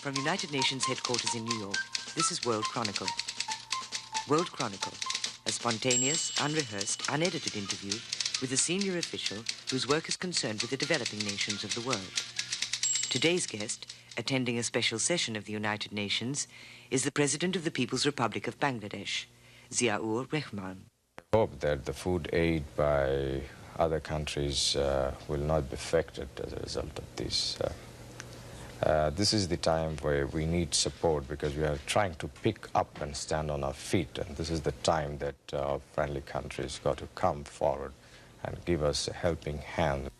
From United Nations headquarters in New York, this is World Chronicle. World Chronicle, a spontaneous, unrehearsed, unedited interview with a senior official whose work is concerned with the developing nations of the world. Today's guest, attending a special session of the United Nations, is the President of the People's Republic of Bangladesh, Ziaur Rahman. I hope that the food aid by other countries will not be affected as a result of this. This is the time where we need support because we are trying to pick up and stand on our feet, and this is the time that our friendly countries got to come forward and give us a helping hand.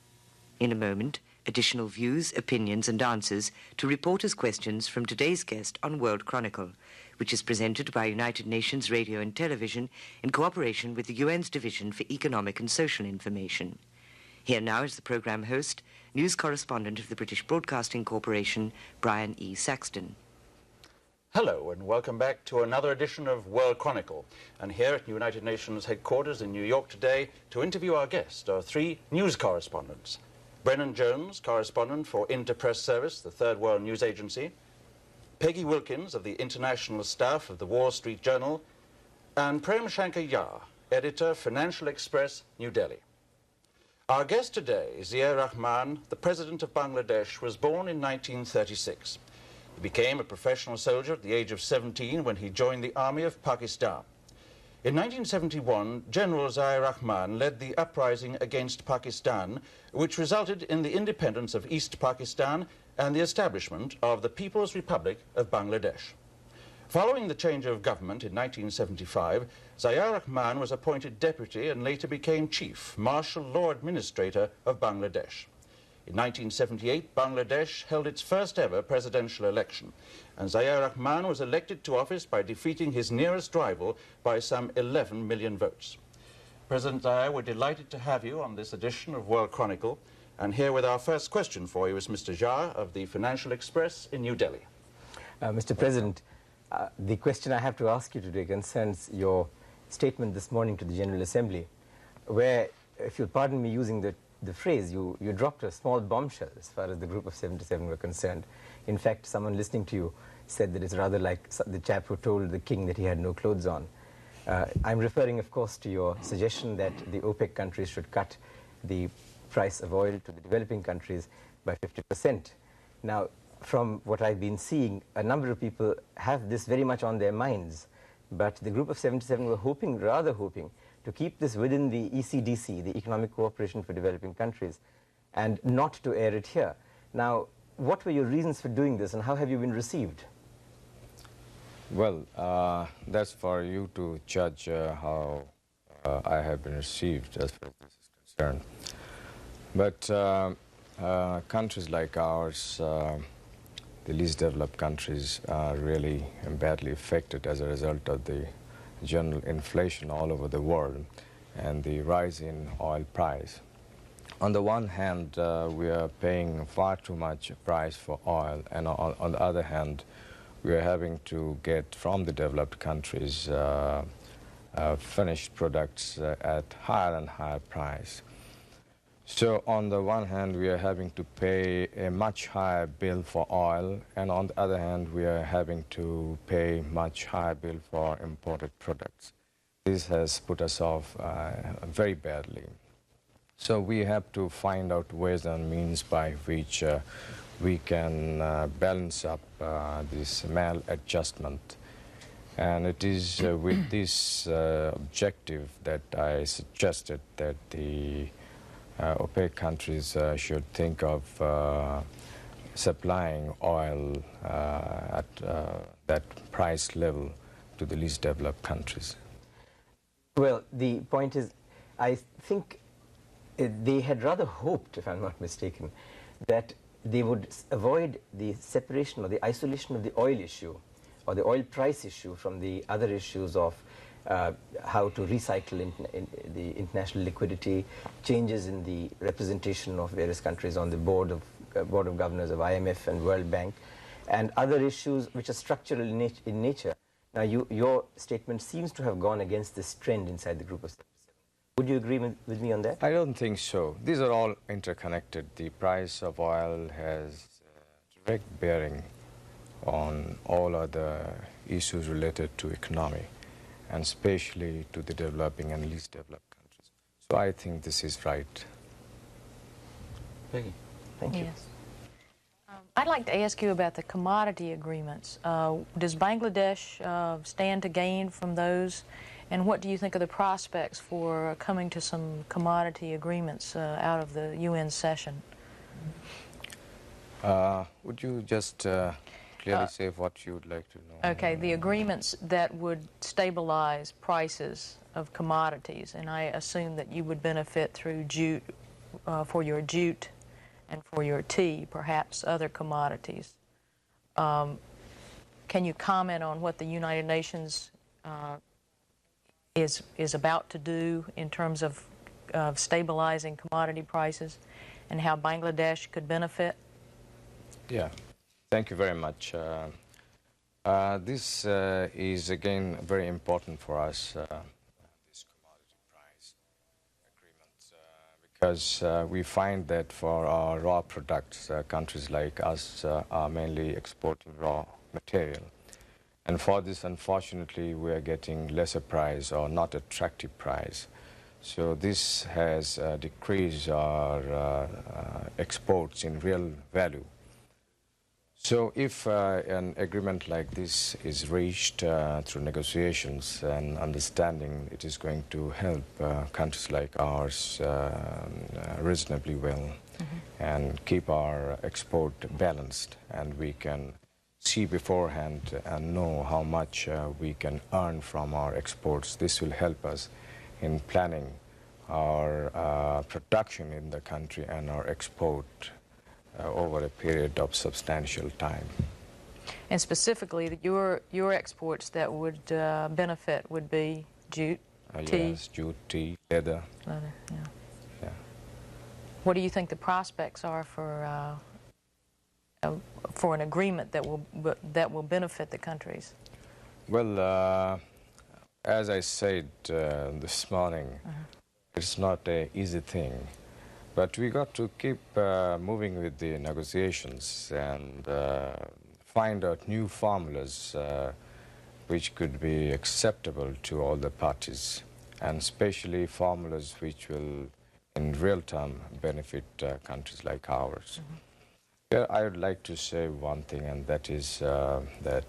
In a moment, additional views, opinions and answers to reporters' questions from today's guest on World Chronicle, which is presented by United Nations Radio and Television in cooperation with the UN's Division for Economic and Social Information. Here now is the programme host, news correspondent of the British Broadcasting Corporation, Brian E. Saxton. Hello and welcome back to another edition of World Chronicle. And here at United Nations headquarters in New York today to interview our guest are three news correspondents. Brennan Jones, correspondent for Interpress Service, the Third World News Agency, Peggy Wilkins of the International Staff of the Wall Street Journal, and Prem Shankar Yar, editor, Financial Express, New Delhi. Our guest today, Ziaur Rahman, the President of Bangladesh, was born in 1936. He became a professional soldier at the age of 17 when he joined the army of Pakistan. In 1971, General Ziaur Rahman led the uprising against Pakistan, which resulted in the independence of East Pakistan and the establishment of the People's Republic of Bangladesh. Following the change of government in 1975, Ziaur Rahman was appointed deputy and later became chief martial law administrator of Bangladesh. In 1978, Bangladesh held its first ever presidential election, and Ziaur Rahman was elected to office by defeating his nearest rival by some 11 million votes. President Ziaur, we're delighted to have you on this edition of World Chronicle, and here with our first question for you is Mr. Yar of the Financial Express in New Delhi. Mr. President, the question I have to ask you today concerns your statement this morning to the General Assembly, where, if you'll pardon me using the phrase, you dropped a small bombshell as far as the Group of 77 were concerned. In fact, someone listening to you said that it's rather like the chap who told the king that he had no clothes on. I'm referring, of course, to your suggestion that the OPEC countries should cut the price of oil to the developing countries by 50%. Now, from what I've been seeing, a number of people have this very much on their minds, but the Group of 77 were rather hoping, to keep this within the ECDC, the Economic Cooperation for Developing Countries, and not to air it here. Now, what were your reasons for doing this, and how have you been received? Well, that's for you to judge how I have been received as far as this is concerned. But countries like ours, the least developed countries, are really badly affected as a result of the general inflation all over the world and the rise in oil price. On the one hand, we are paying far too much price for oil, and on the other hand, we are having to get from the developed countries finished products at higher and higher price. So on the one hand, we are having to pay a much higher bill for oil, and on the other hand, we are having to pay much higher bill for imported products. This has put us off very badly. So we have to find out ways and means by which we can balance up this maladjustment. And it is with this objective that I suggested that the OPEC countries should think of supplying oil at that price level to the least developed countries. Well, the point is, I think they had rather hoped, if I'm not mistaken, that they would avoid the separation or the isolation of the oil issue or the oil price issue from the other issues of how to recycle in the international liquidity, changes in the representation of various countries on the board of governors of IMF and World Bank, and other issues which are structural in nature. Now, your statement seems to have gone against this trend inside the Group of 77. Would you agree with me on that? I don't think so. These are all interconnected. The price of oil has direct bearing on all other issues related to economy, and especially to the developing and least developed countries. So I think this is right. Peggy. Thank you. Yes. I'd like to ask you about the commodity agreements. Does Bangladesh stand to gain from those? And what do you think of the prospects for coming to some commodity agreements out of the UN session? Would you just clearly say what you would like to know? Okay, the agreements that would stabilize prices of commodities, and I assume that you would benefit through jute, for your jute and for your tea, perhaps other commodities. Can you comment on what the United Nations is about to do in terms of stabilizing commodity prices and how Bangladesh could benefit? Yeah, thank you very much. This is again very important for us, this commodity price agreement, because we find that for our raw products, countries like us are mainly exporting raw material. And for this, unfortunately, we are getting lesser price or not attractive price. So this has decreased our exports in real value. So if an agreement like this is reached through negotiations and understanding, it is going to help countries like ours reasonably well and keep our export balanced, and we can see beforehand and know how much we can earn from our exports. This will help us in planning our production in the country and our export over a period of substantial time. And specifically, your exports that would benefit would be jute, tea? Yes, jute, tea, leather. Leather, yeah. Yeah. What do you think the prospects are for an agreement that will benefit the countries? Well, as I said this morning, it's not an easy thing. But we got to keep moving with the negotiations and find out new formulas which could be acceptable to all the parties, and especially formulas which will, in real term, benefit countries like ours. Here, I would like to say one thing, and that is that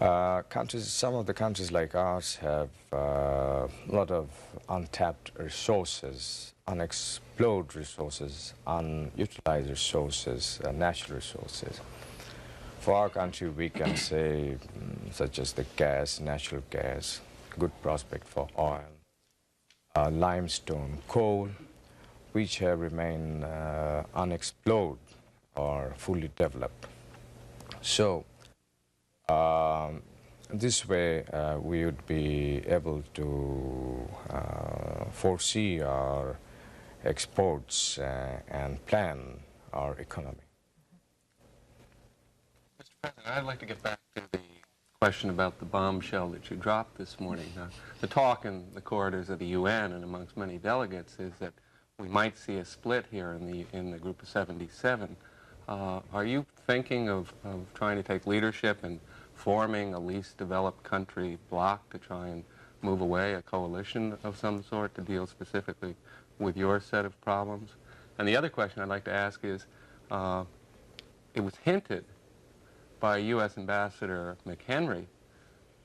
some of the countries like ours have a lot of untapped resources, unexplored resources, unutilized resources, natural resources. For our country, we can say, such as the gas, natural gas, good prospect for oil, limestone, coal, which have remained unexplored or fully developed. So, this way, we would be able to foresee our exports and plan our economy. Mr. President, I'd like to get back to the question about the bombshell that you dropped this morning. The talk in the corridors of the UN and amongst many delegates is that we might see a split here in the group of 77. Are you thinking of trying to take leadership and forming a least developed country bloc to try and move away, a coalition of some sort to deal specifically with your set of problems? And the other question I'd like to ask is, it was hinted by U.S. Ambassador McHenry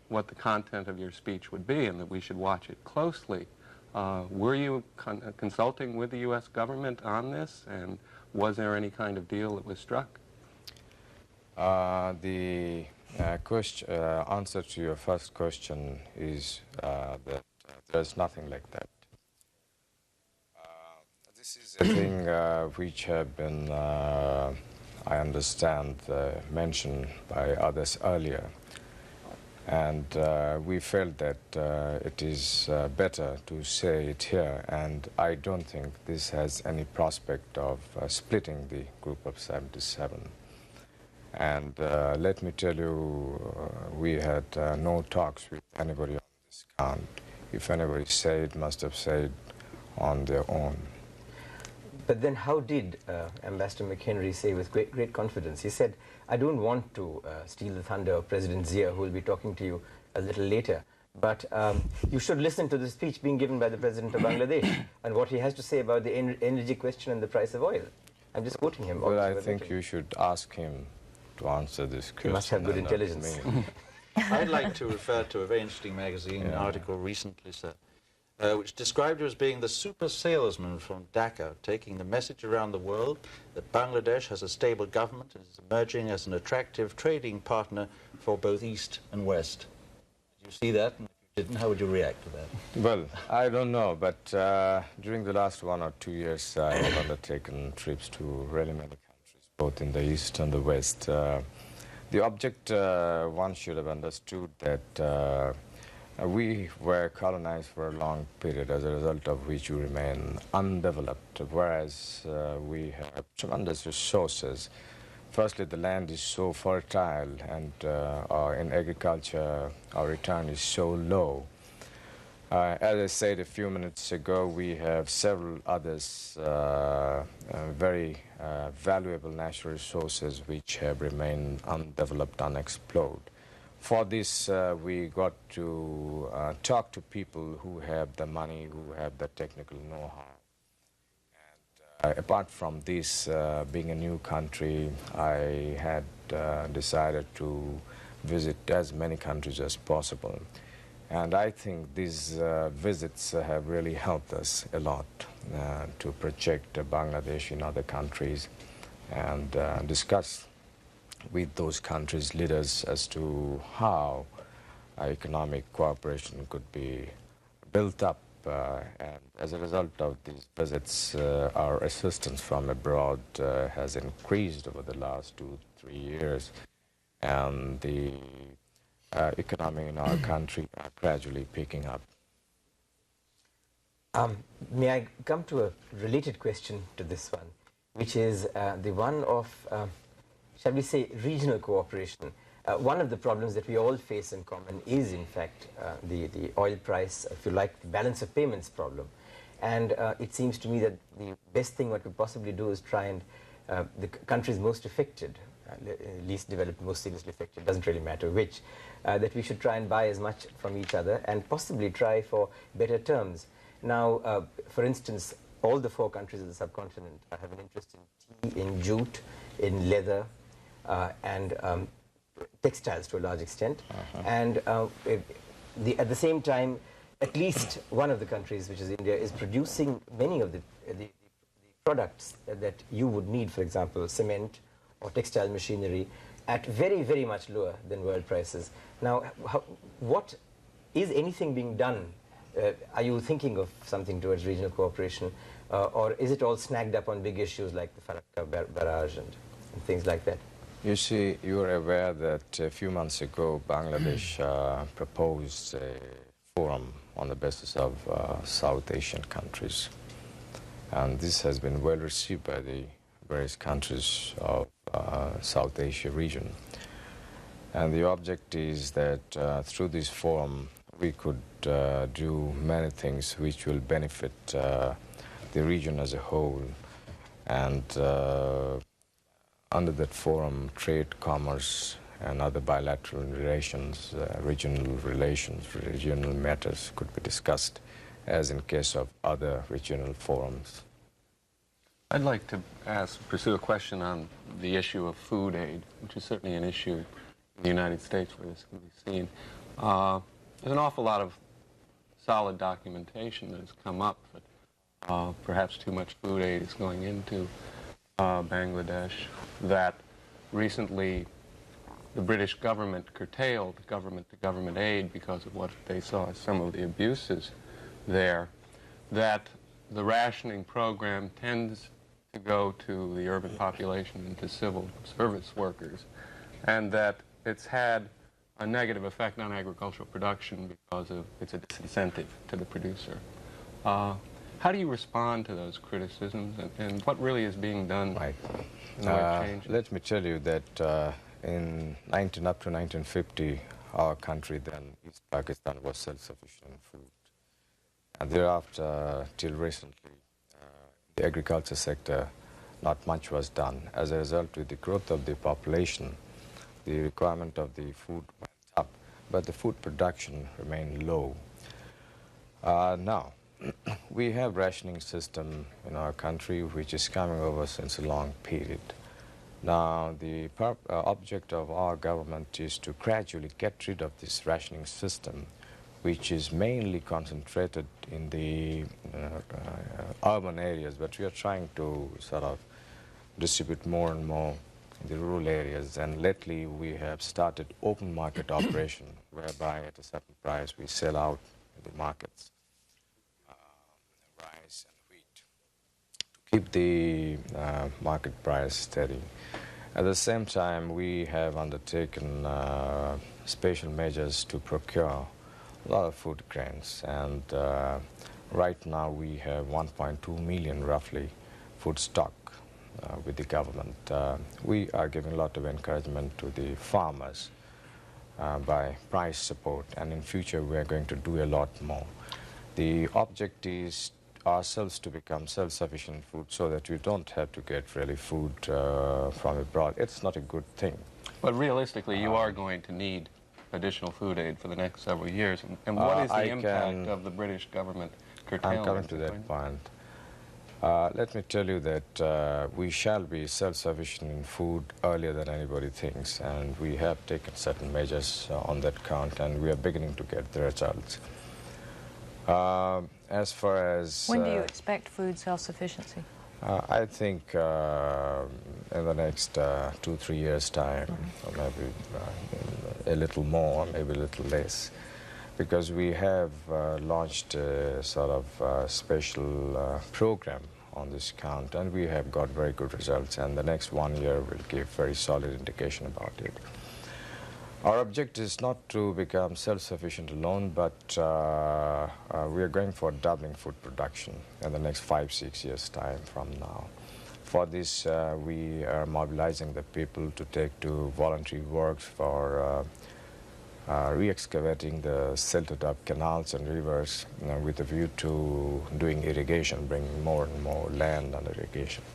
what the content of your speech would be and that we should watch it closely. Were you consulting with the U.S. government on this, and was there any kind of deal that was struck? The answer to your first question is that there's nothing like that. This is a thing which have been, I understand, mentioned by others earlier. And we felt that it is better to say it here, and I don't think this has any prospect of splitting the group of 77. And let me tell you, we had no talks with anybody on this count. If anybody said, must have said on their own. But then how did Ambassador McHenry say with great confidence? He said, I don't want to steal the thunder of President Zia, who will be talking to you a little later, but you should listen to the speech being given by the President of Bangladesh and what he has to say about the energy question and the price of oil. I'm just quoting him. Well, I think you should ask him to answer this question. He must have good intelligence. I'd like to refer to a very interesting magazine article recently, sir, which described you as being the super salesman from Dhaka, taking the message around the world that Bangladesh has a stable government and is emerging as an attractive trading partner for both East and West. Did you see that? And if you didn't, how would you react to that? Well, I don't know, but during the last 1 or 2 years, I have undertaken trips to really many countries, both in the East and the West. The object, one should have understood that we were colonized for a long period, as a result of which we remain undeveloped, whereas we have tremendous resources. Firstly, the land is so fertile, and in agriculture, our return is so low. As I said a few minutes ago, we have several others, very valuable natural resources which have remained undeveloped, unexplored. For this, we got to talk to people who have the money, who have the technical know-how. And apart from this, being a new country, I had decided to visit as many countries as possible. And I think these visits have really helped us a lot to project Bangladesh in other countries and discuss with those countries' leaders as to how economic cooperation could be built up. And as a result of these visits, our assistance from abroad has increased over the last 2-3 years. And the economy in our country are gradually picking up. May I come to a related question to this one, which is the one of, shall we say, regional cooperation. One of the problems that we all face in common is, in fact, the oil price, if you like, the balance of payments problem. And it seems to me that the best thing what we possibly do is try and, the countries most affected, least developed, most seriously affected, doesn't really matter which, that we should try and buy as much from each other and possibly try for better terms. Now, for instance, all the 4 countries of the subcontinent have an interest in tea, in jute, in leather, and textiles to a large extent. And at the same time, at least one of the countries, which is India, is producing many of the products that you would need, for example, cement or textile machinery, at very, very much lower than world prices. Now, what is anything being done? Are you thinking of something towards regional cooperation, or is it all snagged up on big issues like the Farakka barrage and things like that? You see, you're aware that a few months ago, Bangladesh proposed a forum on the basis of South Asian countries. And this has been well received by the various countries of South Asia region. And the object is that through this forum, we could do many things which will benefit the region as a whole. And under that forum, trade, commerce, and other bilateral relations, regional matters could be discussed, as in case of other regional forums. I'd like to pursue a question on the issue of food aid, which is certainly an issue in the United States where this can be seen. There's an awful lot of solid documentation that has come up that perhaps too much food aid is going into Bangladesh, that recently the British government curtailed government-to-government aid because of what they saw as some of the abuses there, that the rationing program tends to go to the urban population and to civil service workers, and that it's had a negative effect on agricultural production because of it's a disincentive to the producer. How do you respond to those criticisms, and what really is being done? Right. Change? Let me tell you that up to 1950, our country then, East Pakistan, was self-sufficient in food. And thereafter, till recently, the the agriculture sector, not much was done. As a result, with the growth of the population, the requirement of the food went up, but the food production remained low. Now, we have rationing system in our country which is coming over since a long period. Now, the object of our government is to gradually get rid of this rationing system, which is mainly concentrated in the urban areas, but we are trying to sort of distribute more and more in the rural areas. And lately we have started open market operation, whereby at a certain price we sell out in the markets rice and wheat to keep the market price steady. At the same time, we have undertaken special measures to procure a lot of food grains, and right now we have 1.2 million roughly food stock with the government. We are giving a lot of encouragement to the farmers by price support, and in future we are going to do a lot more. The object is ourselves to become self-sufficient in food so that we don't have to get really food from abroad. It's not a good thing. But realistically, you are going to need additional food aid for the next several years. And what is the impact of the British government curtailment? I'm coming to that point. Let me tell you that we shall be self-sufficient in food earlier than anybody thinks, and we have taken certain measures on that count, and we are beginning to get the results. As far as... When do you expect food self-sufficiency? I think in the next 2-3 years' time, or maybe a little more, maybe a little less, because we have launched a sort of special program on this count, and we have got very good results, and the next 1 year will give very solid indication about it. Our objective is not to become self-sufficient alone, but we are going for doubling food production in the next 5-6 years' time from now. For this, we are mobilizing the people to take to voluntary works for re-excavating the silted-up canals and rivers with a view to doing irrigation, bringing more and more land under irrigation.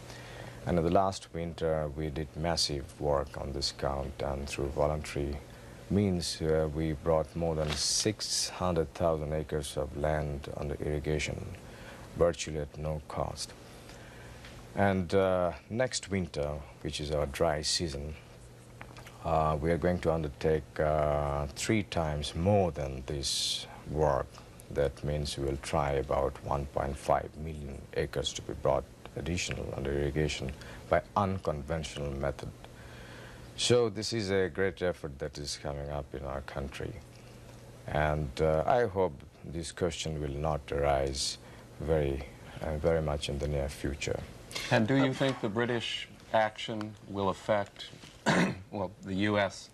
And in the last winter, we did massive work on this count, and through voluntary means we brought more than 600,000 acres of land under irrigation, virtually at no cost. And next winter, which is our dry season, we are going to undertake 3 times more than this work. That means we will try about 1.5 million acres to be brought additional under irrigation by unconventional method. So this is a great effort that is coming up in our country, and I hope this question will not arise very much in the near future. And do you think the British action will affect, well, the U.S.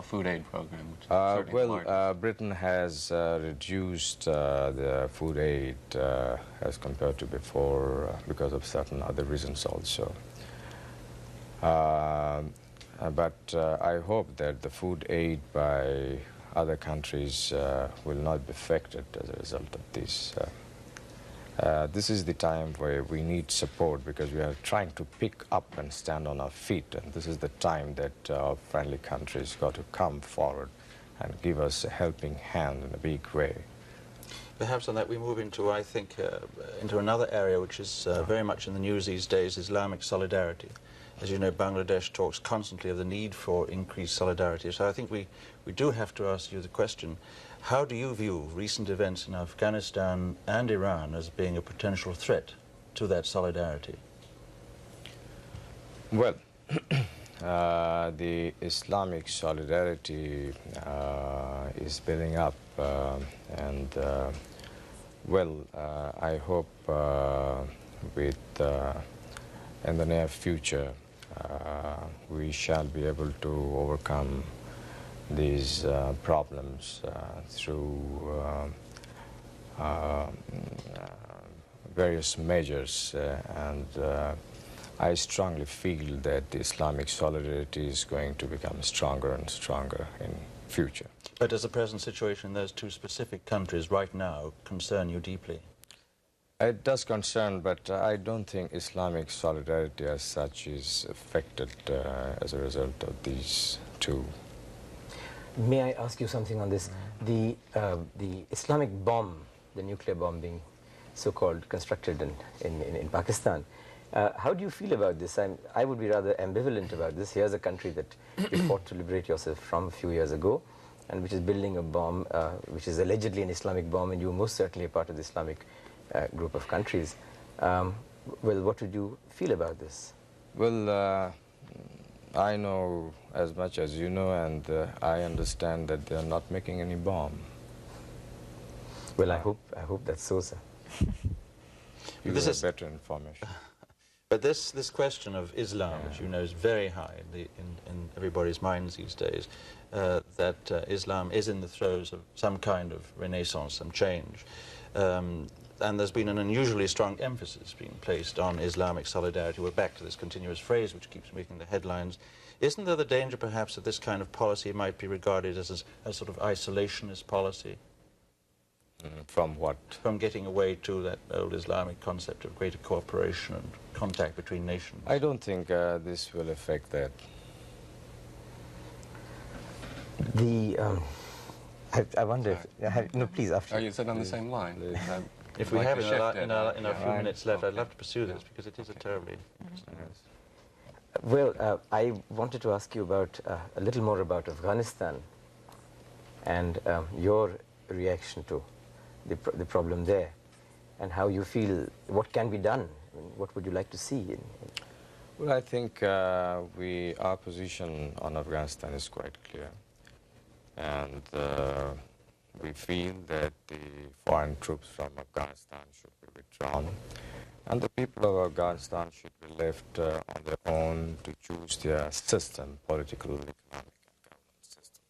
food aid program? Which is well, Britain has reduced the food aid as compared to before because of certain other reasons also. But I hope that the food aid by other countries will not be affected as a result of this. This is the time where we need support, because we are trying to pick up and stand on our feet, and this is the time that our friendly countries got to come forward and give us a helping hand in a big way. Perhaps on that we move into, I think, into another area which is very much in the news these days, Islamic solidarity. As you know, Bangladesh talks constantly of the need for increased solidarity. So I think we do have to ask you the question, how do you view recent events in Afghanistan and Iran as being a potential threat to that solidarity? Well, the Islamic solidarity is building up, and well, I hope in the near future we shall be able to overcome these problems through various measures, and I strongly feel that the Islamic solidarity is going to become stronger and stronger in future. But does the present situation in those 2 specific countries right now concern you deeply? It does concern, but I don't think Islamic solidarity as such is affected as a result of these two. May I ask you something on this? The Islamic bomb, the nuclear bomb being so-called constructed in Pakistan, how do you feel about this? I would be rather ambivalent about this. Here's a country that you fought to liberate yourself from a few years ago, and which is building a bomb, which is allegedly an Islamic bomb, and you are most certainly a part of the Islamic group of countries. Well, what would you feel about this? Well, I know as much as you know, and I understand that they are not making any bomb. Well, I hope that's so, sir. You have better information. But this question of Islam, which you know is very high in everybody's minds these days, that Islam is in the throes of some kind of renaissance, some change. And there's been an unusually strong emphasis being placed on Islamic solidarity. We're back to this continuous phrase which keeps making the headlines. Isn't there the danger, perhaps, that this kind of policy might be regarded as a sort of isolationist policy? From what? From getting away to that old Islamic concept of greater cooperation and contact between nations. I don't think this will affect that. I wonder if... no, please, after. Are you on the same line? If we have in our few minutes left, I'd love to pursue this, because it is a terribly interesting case. Well, I wanted to ask you about a little more about Afghanistan and your reaction to the problem there, and how you feel, what can be done, I mean, what would you like to see? Well, I think our position on Afghanistan is quite clear, and we feel that the foreign troops from Afghanistan should be withdrawn, and the people of Afghanistan should be left on their own to choose their system, political, economic, and government system.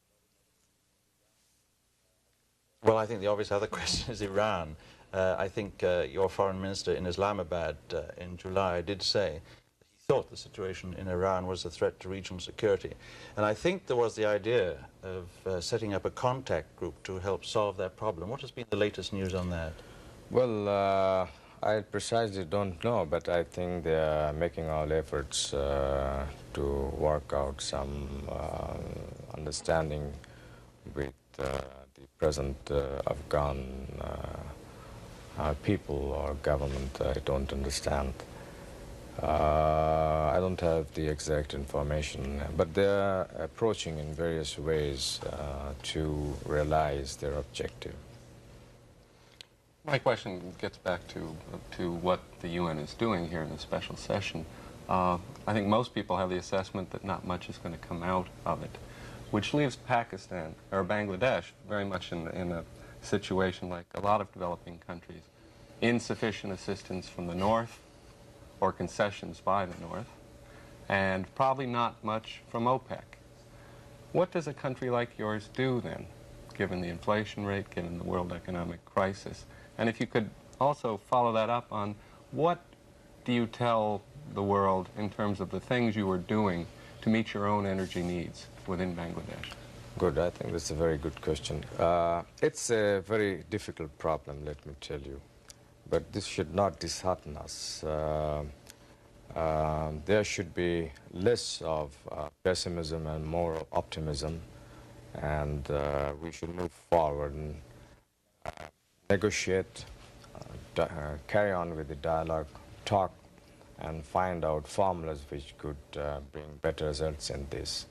Well, I think the obvious other question is Iran. I think your foreign minister in Islamabad in July did say that he thought the situation in Iran was a threat to regional security. And I think there was the idea of setting up a contact group to help solve that problem. What has been the latest news on that? Well, I precisely don't know, but I think they are making all efforts to work out some understanding with the present Afghan people or government. I don't understand. I don't have the exact information, but they are approaching in various ways to realize their objective. My question gets back to what the UN is doing here in the special session. I think most people have the assessment that not much is going to come out of it, which leaves Pakistan, or Bangladesh, very much in a situation like a lot of developing countries. Insufficient assistance from the North, or concessions by the North, and probably not much from OPEC. What does a country like yours do then, given the inflation rate, given the world economic crisis? And if you could also follow that up on what do you tell the world in terms of the things you are doing to meet your own energy needs within Bangladesh? Good, I think that's a very good question. It's a very difficult problem, let me tell you. But this should not dishearten us. There should be less of pessimism and more of optimism, and we should move forward and negotiate, carry on with the dialogue, talk, and find out formulas which could bring better results in this.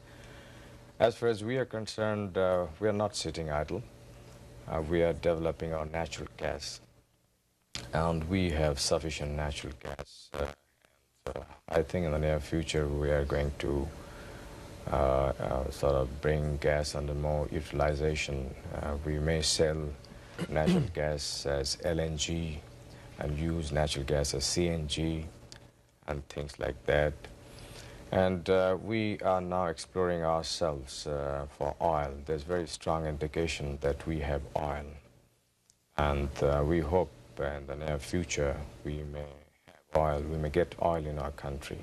As far as we are concerned, we are not sitting idle. We are developing our natural gas, and we have sufficient natural gas. I think in the near future we are going to sort of bring gas under more utilization. We may sell natural gas as LNG and use natural gas as CNG and things like that. And we are now exploring ourselves for oil. There's very strong indication that we have oil. And we hope in the near future we may have oil, we may get oil in our country.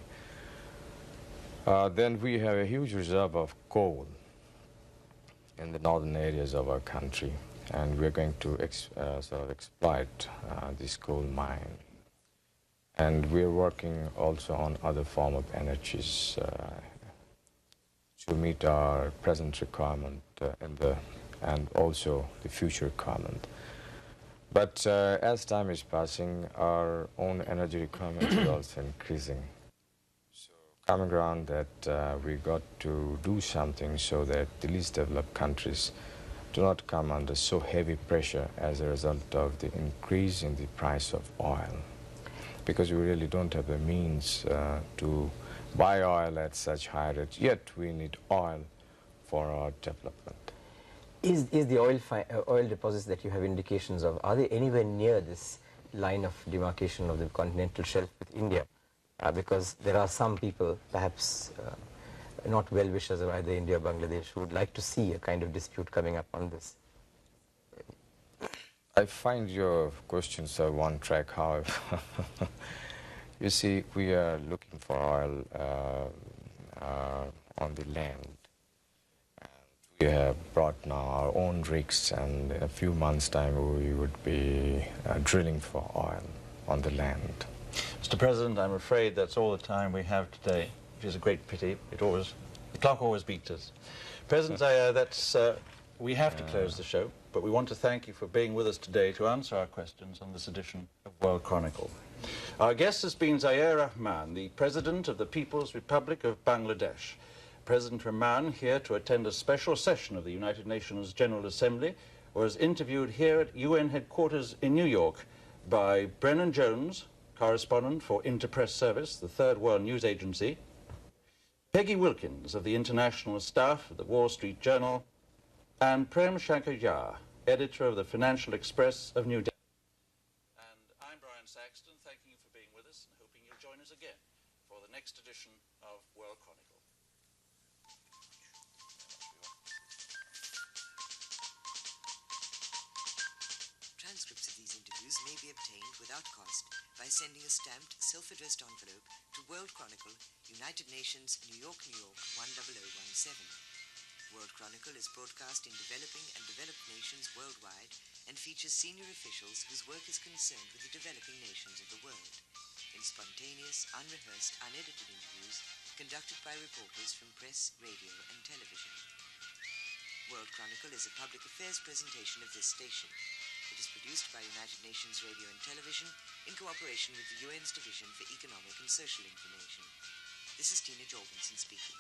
Then we have a huge reserve of coal in the northern areas of our country. and we're going to sort of exploit this coal mine. And we're working also on other form of energies to meet our present requirement and also the future requirement. But as time is passing, our own energy requirement is also increasing. So coming around that we got to do something so that the least developed countries do not come under so heavy pressure as a result of the increase in the price of oil. Because we really don't have the means to buy oil at such high rates, yet we need oil for our development. Is the oil deposits that you have indications of, are they anywhere near this line of demarcation of the continental shelf with India? Because there are some people, perhaps not well-wishers of either India or Bangladesh, who would like to see a kind of dispute coming up on this. I find your questions are one track, however. You see, we are looking for oil on the land. And we have brought now our own rigs, and in a few months' time we would be drilling for oil on the land. Mr. President, I'm afraid that's all the time we have today, which is a great pity. The clock always beats us. President Zaya, we have to close the show, but we want to thank you for being with us today to answer our questions on this edition of World Chronicle. Our guest has been Zaya Rahman, the President of the People's Republic of Bangladesh. President Rahman, here to attend a special session of the United Nations General Assembly, was interviewed here at UN headquarters in New York by Brennan Jones, correspondent for Interpress Service, the Third World News Agency, Peggy Wilkins of the International Staff of the Wall Street Journal, and Prem Shankar Jha, editor of the Financial Express of New Delhi. And I'm Brian Saxton, thanking you for being with us and hoping you'll join us again for the next edition of World Chronicle. Transcripts of these interviews may be obtained without cost by sending a stamped, self-addressed envelope to World Chronicle, United Nations, New York, New York, 10017. World Chronicle is broadcast in developing and developed nations worldwide and features senior officials whose work is concerned with the developing nations of the world, in spontaneous, unrehearsed, unedited interviews conducted by reporters from press, radio, and television. World Chronicle is a public affairs presentation of this station. It is produced by United Nations Radio and Television in cooperation with the UN's Division for Economic and Social Information. This is Tina Jorgensen speaking.